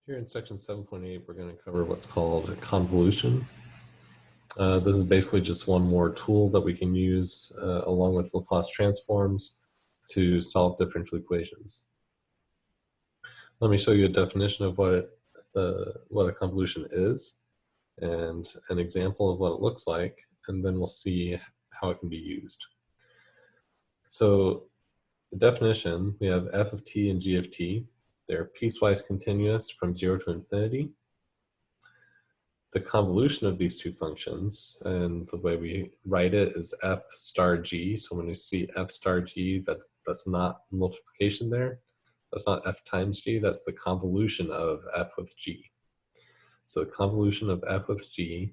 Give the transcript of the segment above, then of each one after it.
Here in section 7.8, we're going to cover what's called convolution. This is basically just one more tool that we can use along with Laplace transforms to solve differential equations. Let me show you a definition of what a convolution is and an example of what it looks like, and then we'll see how it can be used. So the definition, we have f of t and g of t. They're piecewise continuous from 0 to infinity. The convolution of these two functions, and the way we write it, is f star g. So when we see f star g, that's not multiplication there. That's not f times g, that's the convolution of f with g. So the convolution of f with g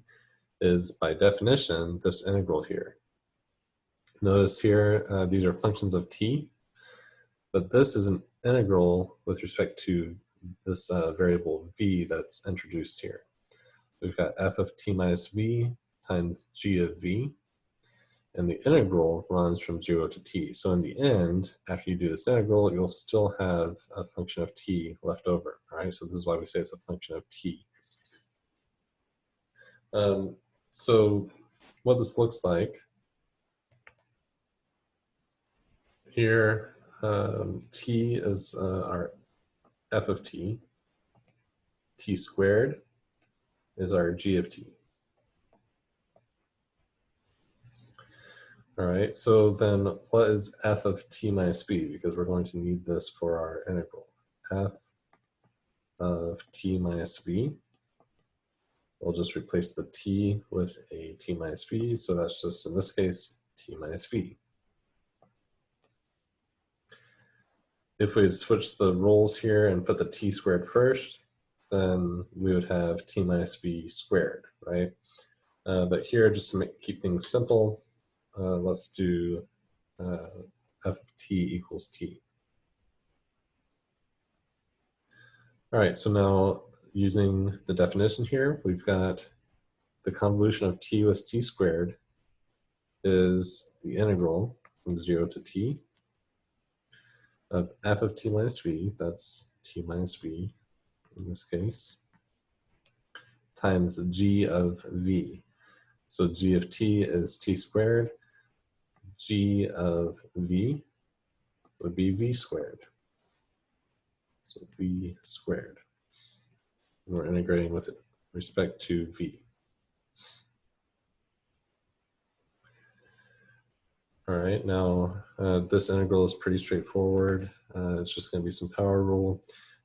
is, by definition, this integral here. Notice here, these are functions of t, but this is an integral with respect to this variable v that's introduced here. We've got f of t minus v times g of v, and the integral runs from 0 to t. So in the end, after you do this integral, you'll still have a function of t left over, all right? So this is why we say it's a function of t. So what this looks like, here, t is our f of t, t squared is our g of t. All right, so then what is f of t minus v? Because we're going to need this for our integral. F of t minus v. We'll just replace the t with a t minus v, so that's just, in this case, t minus v. If we switch the roles here and put the t squared first, then we would have t minus v squared, right? But here, just to keep things simple, let's do f of t equals t. All right, so now using the definition here, we've got the convolution of t with t squared is the integral from 0 to t of f of t minus v, that's t minus v in this case, times g of v. So g of t is t squared, g of v would be v squared. So v squared. And we're integrating with respect to v. All right, now this integral is pretty straightforward. It's just going to be some power rule.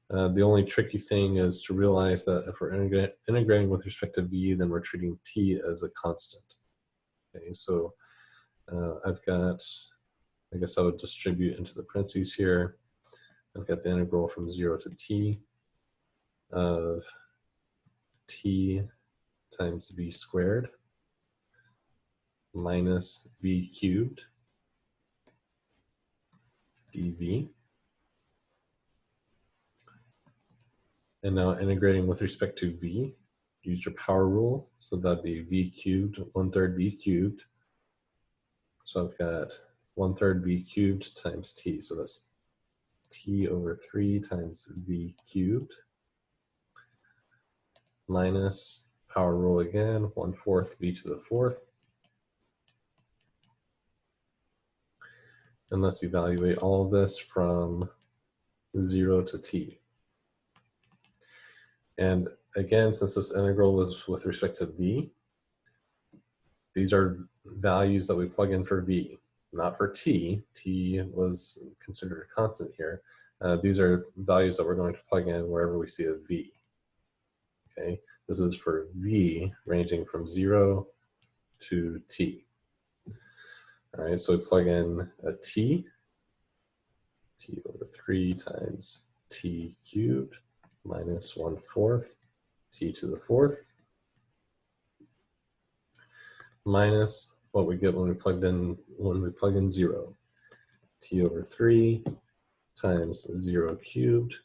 The only tricky thing is to realize that if we're integrating with respect to v, then we're treating t as a constant. Okay, so I've got, I guess I would distribute into the parentheses here. I've got the integral from 0 to t of t times v squared minus v cubed dv. And now integrating with respect to v, use your power rule. So that'd be v cubed, 1/3 v cubed. So I've got 1/3 v cubed times t. So that's t over 3 times v cubed minus power rule again, 1/4 v to the 4th. And let's evaluate all of this from 0 to t. And again, since this integral was with respect to v, these are values that we plug in for v, not for t. T was considered a constant here. These are values that we're going to plug in wherever we see a v. Okay, this is for v ranging from 0 to t. All right, so we plug in a t over 3 times t cubed minus 1/4 t to the 4th minus what we get when we plug in 0, t over 3 times 0 cubed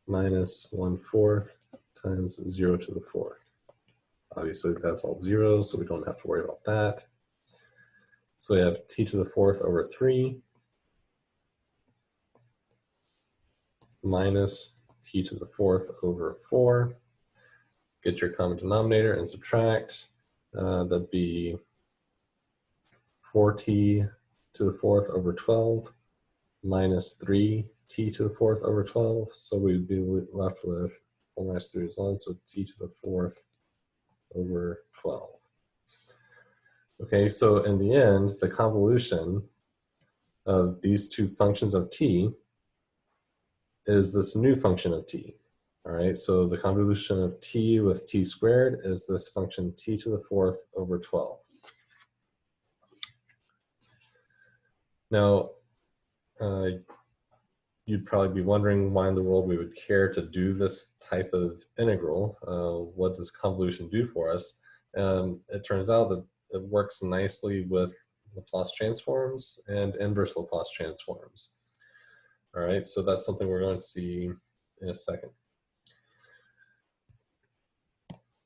minus 1/4 times 0 to the 4th. Obviously that's all zeros, so we don't have to worry about that. So we have t to the 4th over 3 minus t to the fourth over 4. Get your common denominator and subtract. That'd be 4t to the fourth over 12 minus 3t to the fourth over 12. So we'd be left with 4 minus 3 is 1, so t to the fourth over 12. Okay, so in the end, the convolution of these two functions of t is this new function of t. All right, so the convolution of t with t squared is this function t to the fourth over 12. Now, you'd probably be wondering why in the world we would care to do this type of integral. What does convolution do for us? It turns out that it works nicely with Laplace transforms and inverse Laplace transforms. All right, so that's something we're going to see in a second.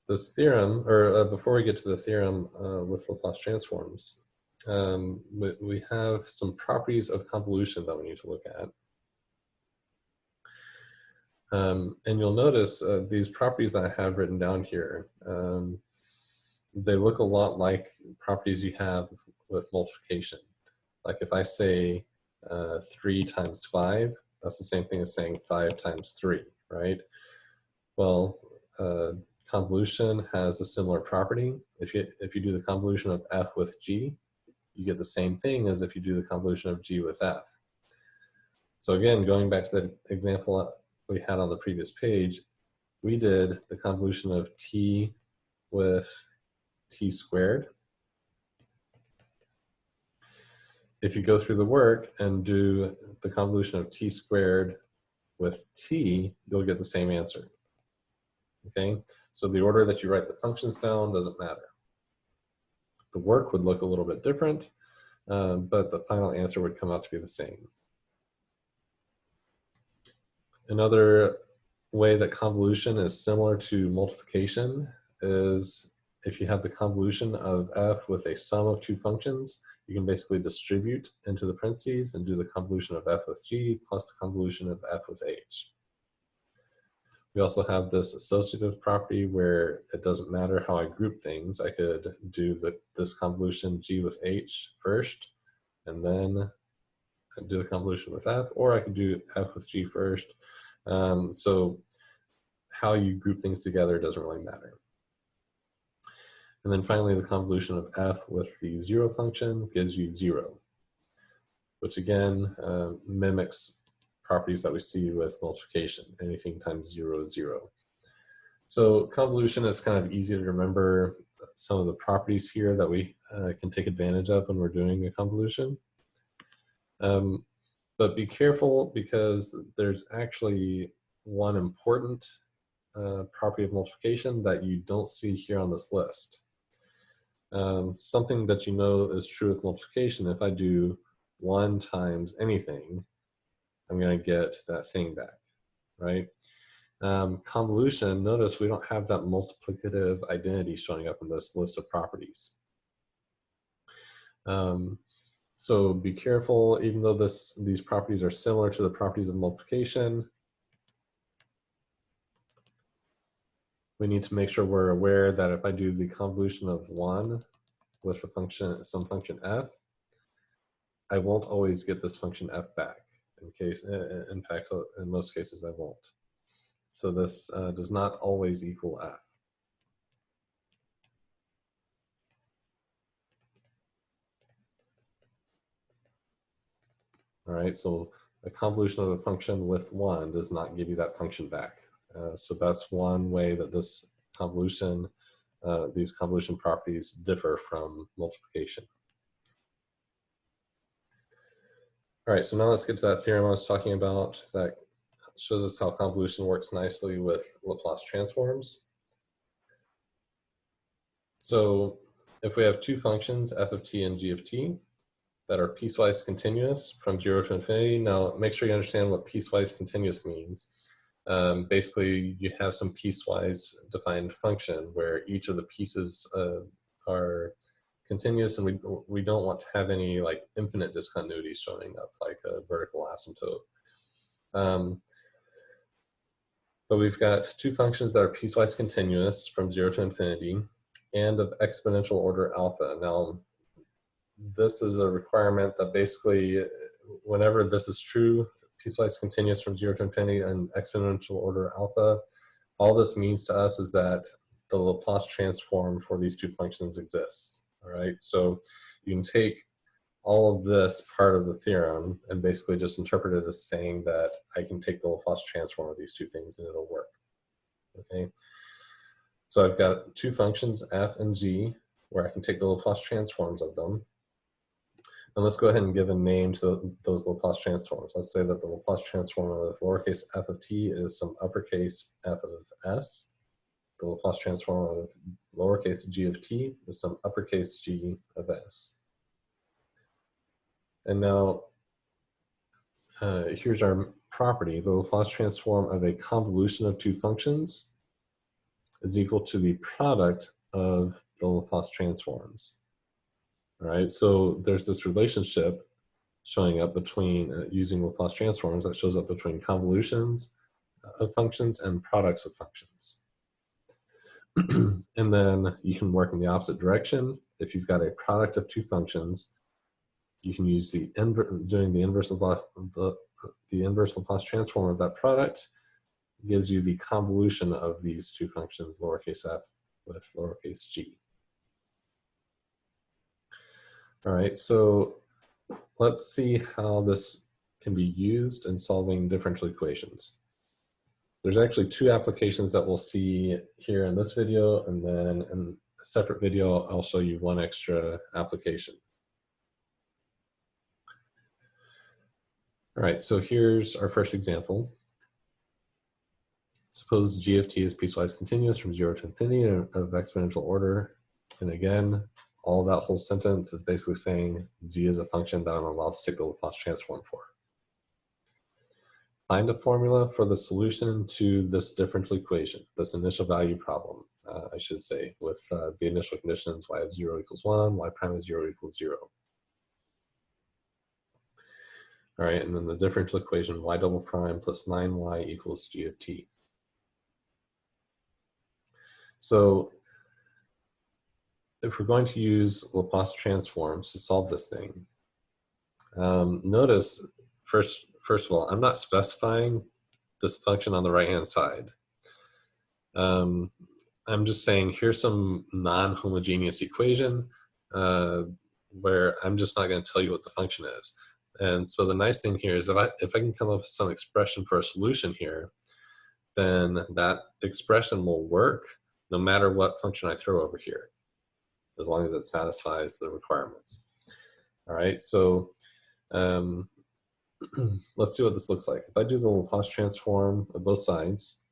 This theorem, or before we get to the theorem with Laplace transforms, we have some properties of convolution that we need to look at. And you'll notice these properties that I have written down here, they look a lot like properties you have with multiplication. Like if I say 3 times 5, that's the same thing as saying 5 times 3, right? Well, convolution has a similar property. If you do the convolution of f with g, you get the same thing as if you do the convolution of g with f. So again, going back to the example we had on the previous page, we did the convolution of t with t squared. If you go through the work and do the convolution of t squared with t, you'll get the same answer. Okay, so the order that you write the functions down doesn't matter. The work would look a little bit different, but the final answer would come out to be the same. Another way that convolution is similar to multiplication is if you have the convolution of f with a sum of two functions, you can basically distribute into the parentheses and do the convolution of f with g plus the convolution of f with h. We also have this associative property where it doesn't matter how I group things. I could do this convolution g with h first, and then do the convolution with f, or I could do f with g first. So how you group things together doesn't really matter. And then finally, the convolution of f with the 0 function gives you 0, which again mimics properties that we see with multiplication. Anything times 0 is 0. So convolution is kind of easy to remember some of the properties here that we can take advantage of when we're doing a convolution. But be careful because there's actually one important property of multiplication that you don't see here on this list. Something that you know is true with multiplication, if I do 1 times anything, I'm going to get that thing back, right? Convolution, notice we don't have that multiplicative identity showing up in this list of properties. So be careful, even though these properties are similar to the properties of multiplication, we need to make sure we're aware that if I do the convolution of 1 with some function f, I won't always get this function f back. In fact, in most cases I won't. So this does not always equal f. All right, so a convolution of a function with 1 does not give you that function back. So that's one way that this convolution, these convolution properties differ from multiplication. All right, so now let's get to that theorem I was talking about that shows us how convolution works nicely with Laplace transforms. So if we have two functions, f of t and g of t, that are piecewise continuous from 0 to infinity. Now, make sure you understand what piecewise continuous means. Basically, you have some piecewise defined function where each of the pieces are continuous, and we don't want to have any like infinite discontinuity showing up, like a vertical asymptote. But we've got two functions that are piecewise continuous from 0 to infinity and of exponential order alpha. Now, this is a requirement that basically, whenever this is true, piecewise continuous from 0 to infinity and exponential order alpha, all this means to us is that the Laplace transform for these two functions exists. All right, so you can take all of this part of the theorem and basically just interpret it as saying that I can take the Laplace transform of these two things and it'll work. Okay, so I've got two functions, f and g, where I can take the Laplace transforms of them. And let's go ahead and give a name to those Laplace transforms. Let's say that the Laplace transform of lowercase f of t is some uppercase f of s. The Laplace transform of lowercase g of t is some uppercase g of s. And now, here's our property. The Laplace transform of a convolution of two functions is equal to the product of the Laplace transforms. All right, so there's this relationship showing up between, using Laplace transforms, that shows up between convolutions of functions and products of functions. And then you can work in the opposite direction. If you've got a product of two functions, you can use doing the inverse Laplace transform of that product gives you the convolution of these two functions, lowercase f with lowercase g. All right, so let's see how this can be used in solving differential equations. There's actually two applications that we'll see here in this video, and then in a separate video, I'll show you one extra application. All right, so here's our first example. Suppose g of t is piecewise continuous from 0 to infinity of exponential order. And again, all that whole sentence is basically saying g is a function that I'm allowed to take the Laplace transform for. Find a formula for the solution to this differential equation, this initial value problem, I should say, with the initial conditions y of 0 equals 1, y prime of 0 equals 0. All right, and then the differential equation y double prime plus 9y equals g of t. So if we're going to use Laplace transforms to solve this thing, notice first of all, I'm not specifying this function on the right-hand side. I'm just saying here's some non-homogeneous equation where I'm just not going to tell you what the function is. And so the nice thing here is if I can come up with some expression for a solution here, then that expression will work no matter what function I throw over here, as long as it satisfies the requirements. All right, so let's see what this looks like. If I do the Laplace transform of both sides,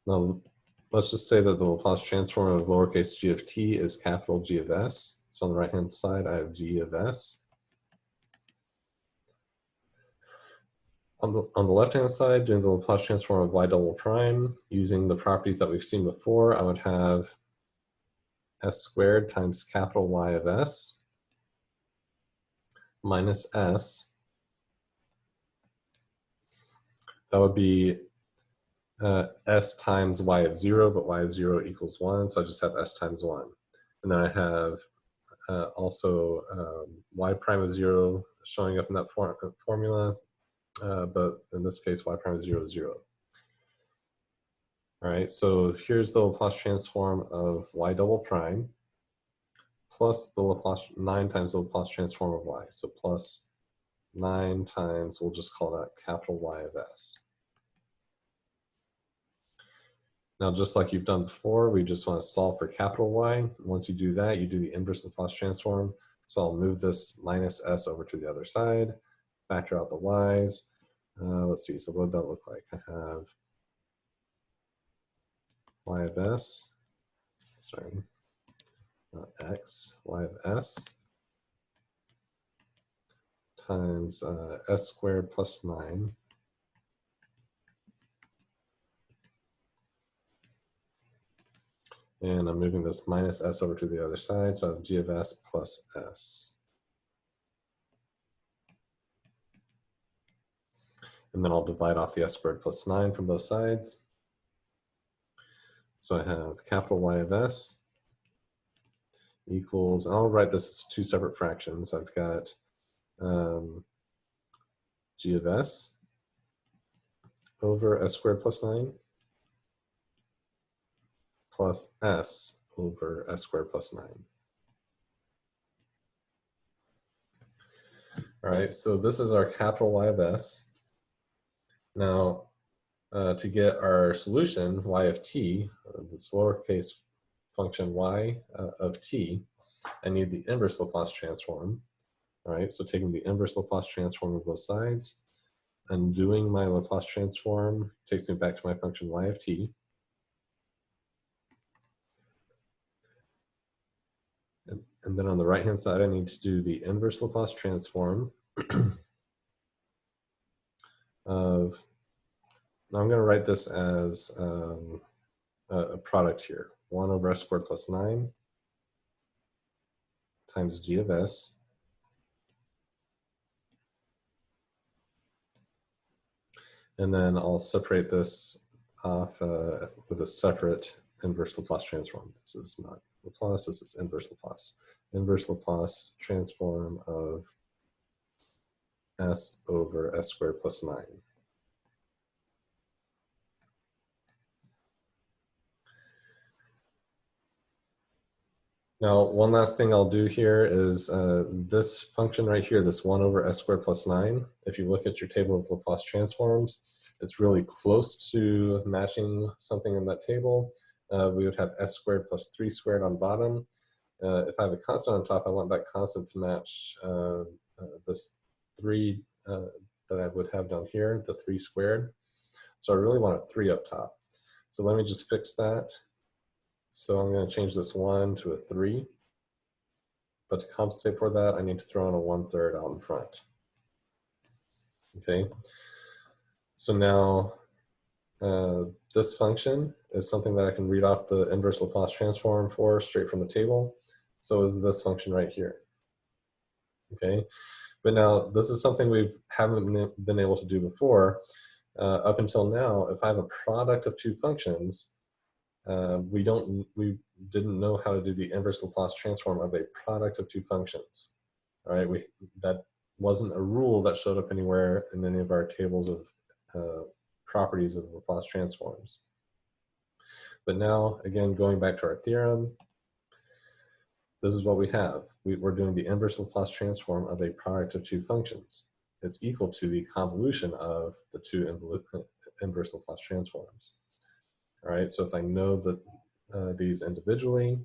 now let's just say that the Laplace transform of lowercase g of t is capital G of s. So on the right-hand side, I have g of s. On the left-hand side, doing the Laplace transform of y double prime, using the properties that we've seen before, I would have s squared times capital Y of s minus s. That would be s times y of 0, but y of 0 equals 1, so I just have s times 1. And then I have also y prime of 0 showing up in that formula, but in this case, y prime of 0 is 0. All right, so here's the Laplace transform of y double prime plus the Laplace 9 times the Laplace transform of y. So plus 9 times, we'll just call that capital Y of s. Now, just like you've done before, we just want to solve for capital Y. Once you do that, you do the inverse Laplace transform. So I'll move this minus s over to the other side, factor out the y's. Let's see, so what would that look like? I have y of s, sorry, not x, y of s times s squared plus 9 And I'm moving this minus s over to the other side, so I have g of s plus s. And then I'll divide off the s squared plus 9 from both sides. So I have capital Y of s equals, and I'll write this as two separate fractions. I've got g of s over s squared plus 9 plus s over s squared plus 9. All right, so this is our capital Y of s. Now, to get our solution, y of t, this lowercase function y of t, I need the inverse Laplace transform. All right, so taking the inverse Laplace transform of both sides, undoing my Laplace transform takes me back to my function y of t. And then on the right-hand side, I need to do the inverse Laplace transform of, now I'm going to write this as a product here. 1 over s squared plus 9 times g of s and then I'll separate this off with a separate inverse Laplace transform. This is not Laplace, this is inverse Laplace. Inverse Laplace transform of s over s squared plus 9. Now, one last thing I'll do here is this function right here, this 1 over s squared plus 9, if you look at your table of Laplace transforms, it's really close to matching something in that table. We would have s squared plus 3 squared on bottom. If I have a constant on top, I want that constant to match this 3 that I would have down here, the 3 squared. So I really want a 3 up top. So let me just fix that. So I'm going to change this 1 to a 3. But to compensate for that, I need to throw in a 1/3 out in front. Okay. So now this function is something that I can read off the inverse Laplace transform for straight from the table. So is this function right here. Okay. But now this is something we haven't been able to do before. Up until now, if I have a product of two functions, we didn't know how to do the inverse Laplace transform of a product of two functions. All right, that wasn't a rule that showed up anywhere in any of our tables of properties of Laplace transforms. But now, again, going back to our theorem, this is what we have. We're doing the inverse Laplace transform of a product of two functions. It's equal to the convolution of the two inverse Laplace transforms. All right, so if I know that these individually,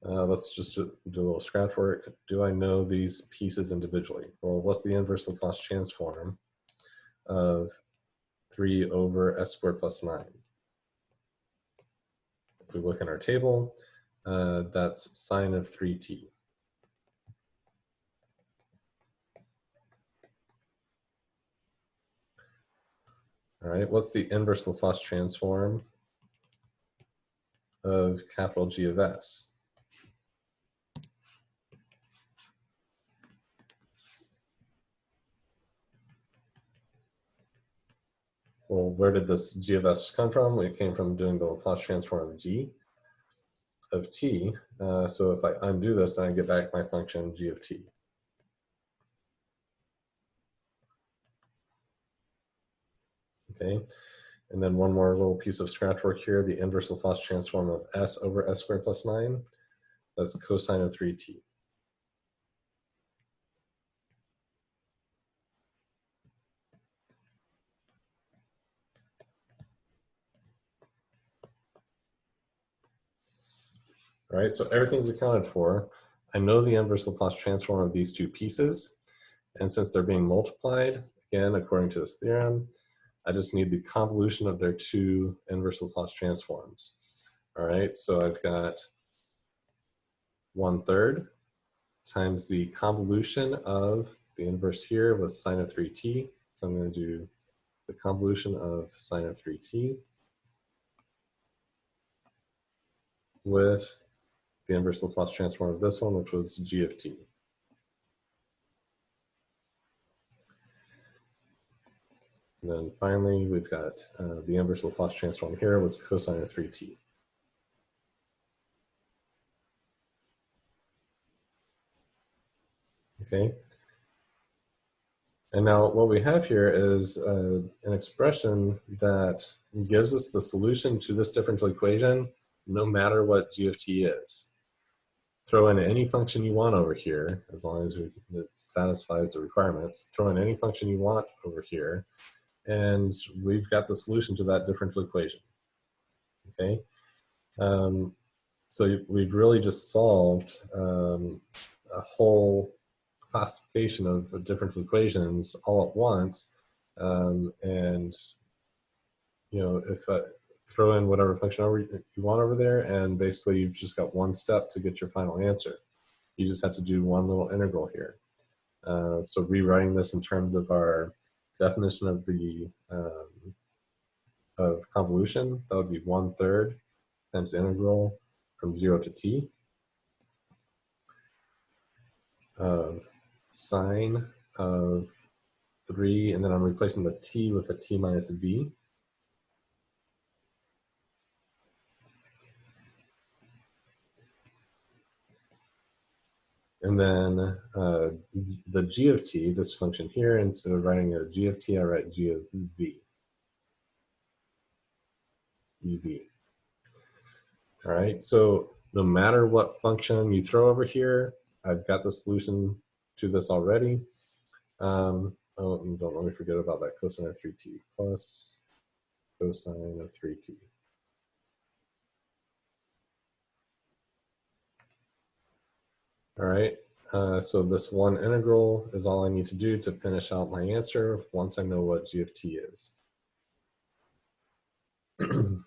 let's just do a little scratch work. Do I know these pieces individually? Well, what's the inverse Laplace transform of 3 over s squared plus 9? If we look in our table, that's sine of 3t. All right, what's the inverse Laplace transform of capital G of s? Well, where did this G of s come from? It came from doing the Laplace transform of G of t. So if I undo this, I get back my function G of t. Okay, and then one more little piece of scratch work here, the inverse Laplace transform of s over s squared plus 9. That's cosine of 3t. All right, so everything's accounted for. I know the inverse Laplace transform of these two pieces, and since they're being multiplied, again, according to this theorem, I just need the convolution of their two inverse Laplace transforms. All right, so I've got 1/3 times the convolution of the inverse here was sine of 3t. So I'm going to do the convolution of sine of 3t with the inverse Laplace transform of this one, which was g of t. And then finally, we've got the inverse Laplace transform here was cosine of 3t. Okay. And now what we have here is an expression that gives us the solution to this differential equation, no matter what g of t is. Throw in any function you want over here, as long as it satisfies the requirements. Throw in any function you want over here, and we've got the solution to that differential equation. Okay, so we've really just solved a whole classification of differential equations all at once, and you know, if throw in whatever function you want over there, and basically you've just got one step to get your final answer. You just have to do one little integral here. So rewriting this in terms of our definition of the of convolution, that would be 1/3 times integral from 0 to t of sine of 3, and then I'm replacing the t with a t minus v. And then the g of t, this function here, instead of writing a g of t, I write g of v. ev. All right, so no matter what function you throw over here, I've got the solution to this already. Oh, don't let me forget about that cosine of 3t plus cosine of 3t. All right, so this one integral is all I need to do to finish out my answer once I know what g of t is. All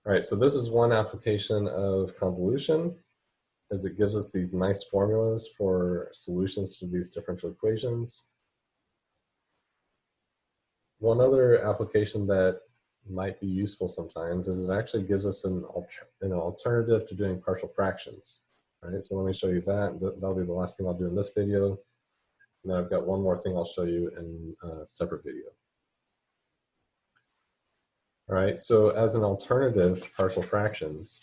right, so this is one application of convolution, as it gives us these nice formulas for solutions to these differential equations. One other application that might be useful sometimes is it actually gives us an alternative to doing partial fractions. All right, so let me show you that. That'll be the last thing I'll do in this video. And then I've got one more thing I'll show you in a separate video. All right, so as an alternative to partial fractions,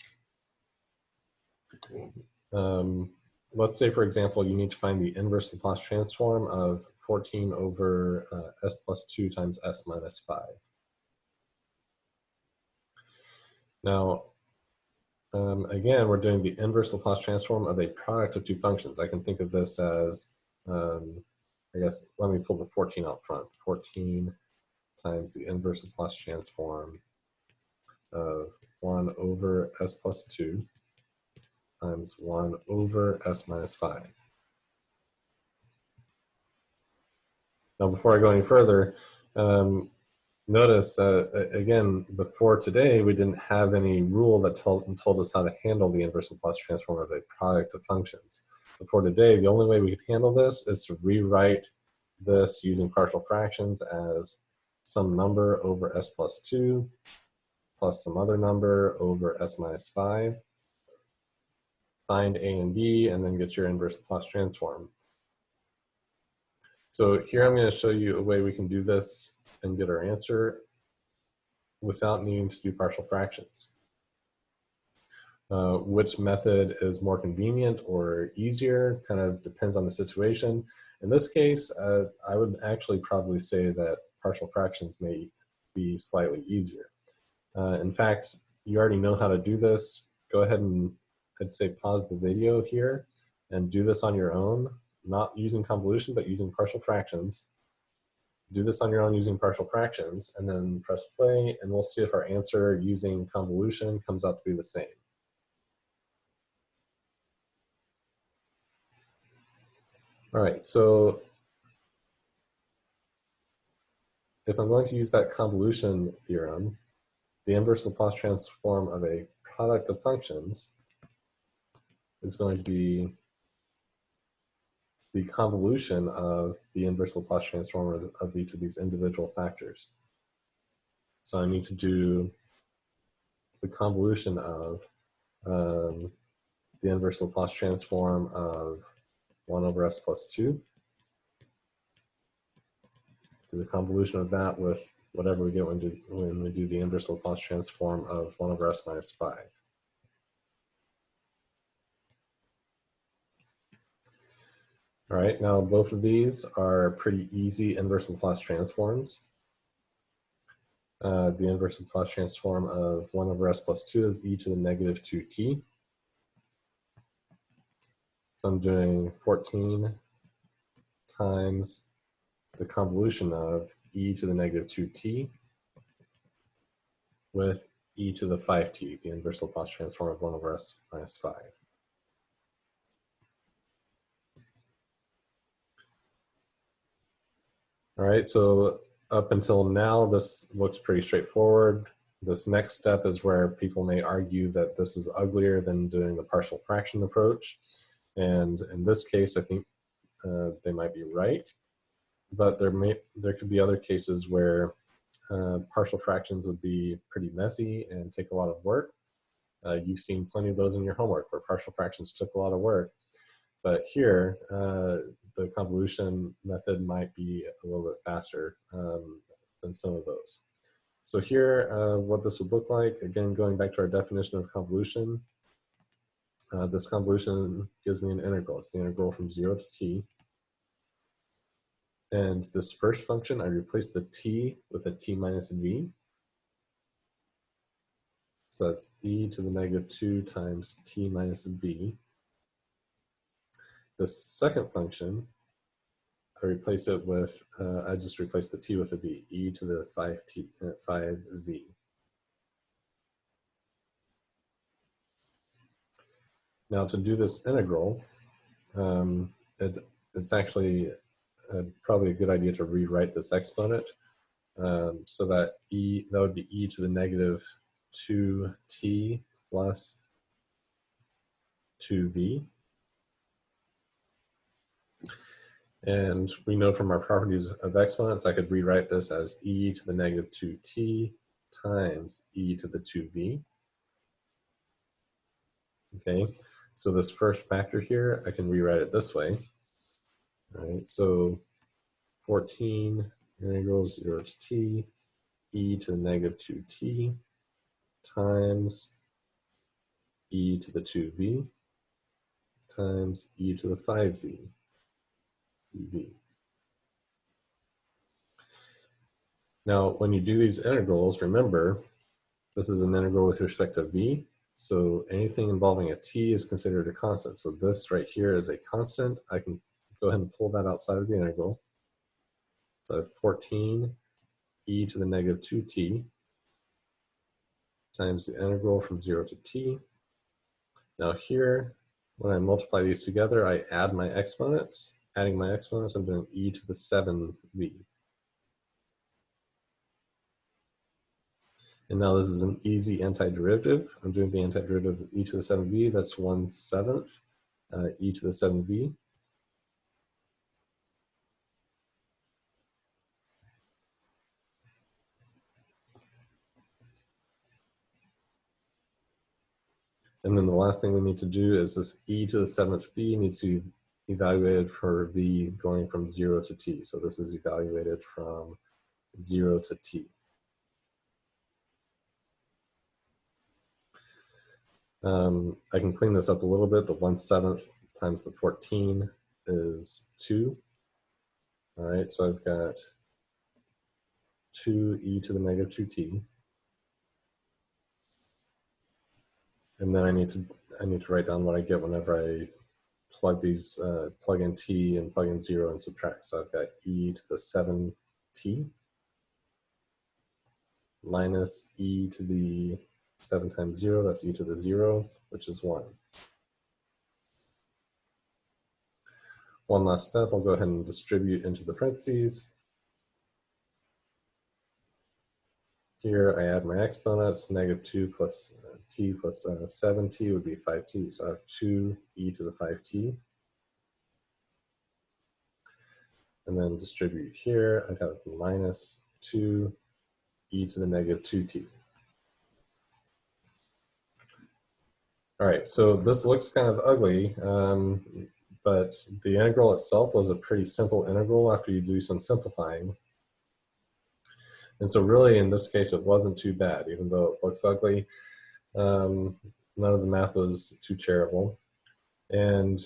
let's say, for example, you need to find the inverse Laplace transform of 14 over s plus 2 times s minus 5. Now, again, we're doing the inverse Laplace transform of a product of two functions. I can think of this as, I guess, let me pull the 14 out front. 14 times the inverse Laplace transform of 1 over s plus 2 times 1 over s minus 5. Now, before I go any further, notice, again, before today, we didn't have any rule that told us how to handle the inverse Laplace transform of a product of functions. Before today, the only way we could handle this is to rewrite this using partial fractions as some number over s plus 2 plus some other number over s minus 5. Find a and b, and then get your inverse Laplace transform. So here I'm going to show you a way we can do this and get our answer without needing to do partial fractions. Which method is more convenient or easier kind of depends on the situation. In this case, I would actually probably say that partial fractions may be slightly easier. In fact, you already know how to do this. Go ahead and, I'd say, pause the video here and do this on your own, not using convolution, but using partial fractions. Do this on your own using partial fractions, and then press play, and we'll see if our answer using convolution comes out to be the same. All right, so if I'm going to use that convolution theorem, the inverse Laplace transform of a product of functions is going to be the convolution of the inverse Laplace transform of each of these individual factors. So I need to do the convolution of the inverse Laplace transform of 1 over s plus 2, do the convolution of that with whatever we get when we do the inverse Laplace transform of 1 over s minus 5. All right, now both of these are pretty easy inverse Laplace transforms. The inverse Laplace transform of 1 over s plus 2 is e to the negative 2t. So I'm doing 14 times the convolution of e to the negative 2t with e to the 5t, the inverse Laplace transform of 1 over s minus 5. All right, so up until now, this looks pretty straightforward. This next step is where people may argue that this is uglier than doing the partial fraction approach. And in this case, I think they might be right. But there could be other cases where partial fractions would be pretty messy and take a lot of work. You've seen plenty of those in your homework where partial fractions took a lot of work. But here, the convolution method might be a little bit faster than some of those. So here, what this would look like, again, going back to our definition of convolution, this convolution gives me an integral. It's the integral from 0 to t. And this first function, I replace the t with a t minus v. So that's e to the negative 2 times t minus v. The second function, I replace it with, I just replace the t with a v, e to the 5v. Now to do this integral, it's actually probably a good idea to rewrite this exponent so that that would be e to the negative 2t plus 2v. And we know from our properties of exponents, I could rewrite this as e to the negative 2t times e to the 2v. Okay, so this first factor here, I can rewrite it this way. All right, so 14 integral 0 to t, e to the negative 2t times e to the 2v times e to the 5v dv. Now, when you do these integrals, remember, this is an integral with respect to v, so anything involving a t is considered a constant. So this right here is a constant. I can go ahead and pull that outside of the integral. So I have 14 e to the negative 2t times the integral from 0 to t. Now here, when I multiply these together, I add my exponents. Adding my exponents, I'm doing e to the 7v. And now this is an easy antiderivative. I'm doing the antiderivative of e to the 7v. That's 1/7 e to the 7v. And then the last thing we need to do is this e to the 7th v needs to be evaluated for v going from 0 to t. So this is evaluated from 0 to t. I can clean this up a little bit. The 1/7 times the 14 is 2. All right, so I've got 2 e to the negative 2t. And then I need to write down what I get whenever I plug these, plug in t and plug in 0 and subtract. So I've got e to the 7t minus e to the 7 times 0, that's e to the 0, which is 1. One last step, I'll go ahead and distribute into the parentheses. Here I add my exponents, negative 2 plus t plus 7t would be 5t. So I have 2 e to the 5t. And then distribute here, I'd have minus 2 e to the negative 2t. All right, so this looks kind of ugly, but the integral itself was a pretty simple integral after you do some simplifying. And so really in this case, it wasn't too bad, even though it looks ugly. None of the math was too terrible. And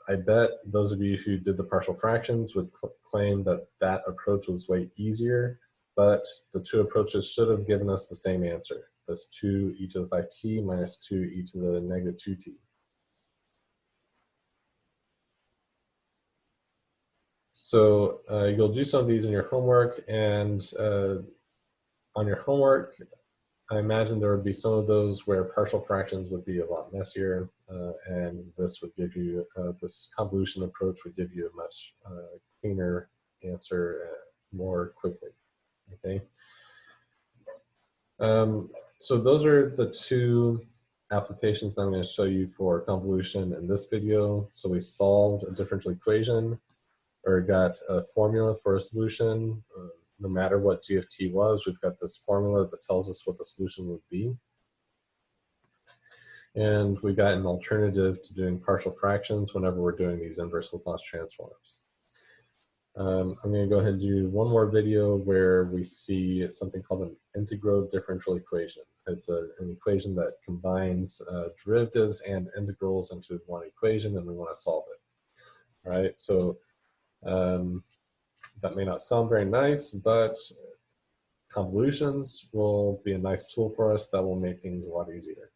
I bet those of you who did the partial fractions would claim that that approach was way easier, but the two approaches should have given us the same answer. That's 2e to the 5t minus 2e to the negative 2t. So you'll do some of these in your homework, and on your homework, I imagine there would be some of those where partial fractions would be a lot messier, and this would give you, this convolution approach would give you a much cleaner answer more quickly, okay? So those are the two applications that I'm going to show you for convolution in this video. So we solved a differential equation, or got a formula for a solution. No matter what g of t was, we've got this formula that tells us what the solution would be. And we got an alternative to doing partial fractions whenever we're doing these inverse Laplace transforms. I'm going to go ahead and do one more video where we see something called an integral differential equation. It's an equation that combines derivatives and integrals into one equation, and we want to solve it. All right, so that may not sound very nice, but convolutions will be a nice tool for us that will make things a lot easier.